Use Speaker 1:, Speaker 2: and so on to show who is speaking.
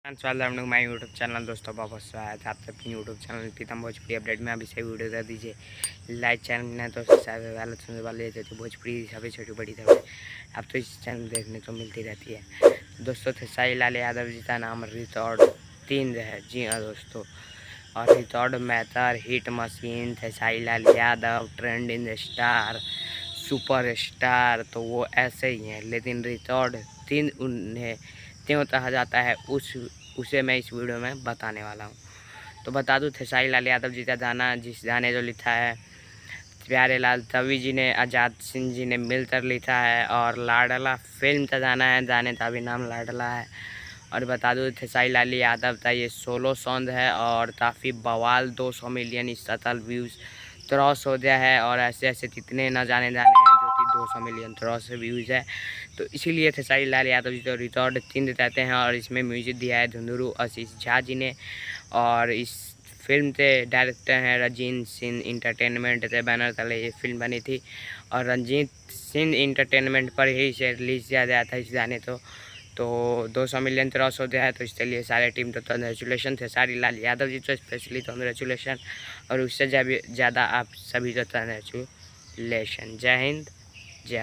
Speaker 1: स्वागत है हम लोग माई यूट्यूब चैनल। दोस्तों बहुत स्वागत है आप सबके यूट्यूब चैनल प्रीतम भोजपुरी अपडेट में। अभी से वीडियो कर दीजिए लाइक चैनल में तो सब्सक्राइब सुनने वाले थे भोजपुरी सभी छोटी बड़ी खबरें अब तो इस चैनल देखने को मिलती रहती है। दोस्तों खेसारी लाल यादव जी का नाम रिकॉर्ड 3 है। जी हाँ दोस्तों, और record matter, hit machine, Khesari Lal Yadav, trending star, super star, तो वो ऐसे ही हैं। लेकिन रिकॉर्ड 3 उन्हें क्यों कहा जाता है उसे मैं इस वीडियो में बताने वाला हूँ। तो बता दूँ, खेसारी लाल यादव जी का गाना, जिस गाने जो लिखा है प्यारे लाल तवी जी ने, आज़ाद सिंह जी ने मिलकर लिखा है, और लाडला फिल्म का गाना है, गाने का भी नाम लाडला है। और बता दूँ खेसारी लाल यादव का ये सोलो सॉन्ग है और काफ़ी बवाल 200 मिलियन टोटल व्यूज़ क्रॉस हो गया है। और ऐसे ऐसे कितने न जाने हैं जो कि 200 मिलियन क्रॉस व्यूज़ है। तो इसीलिए खेसारी लाल यादव जी तो रिकॉर्ड 3 कहते हैं। और इसमें म्यूजिक दिया है धुंधुरु आशीष झा जी ने, और इस फिल्म के डायरेक्टर हैं रंजीत सिंह इंटरटेनमेंट के बैनर तले ये फिल्म बनी थी। और रंजीत सिंह इंटरटेनमेंट पर ही इसे रिलीज़ किया गया था इस गाने तो 200 मिलियन क्रॉस हो गया है। तो इसके लिए सारे टीम तो कॉन्ग्रेचुलेशन खेसारी लाल यादव जी तो स्पेशली कॉन्ग्रेचुलेशन, और उससे ज़्यादा आप सभी को कॉन्ग्रेचुलेशन। जय हिंद, जय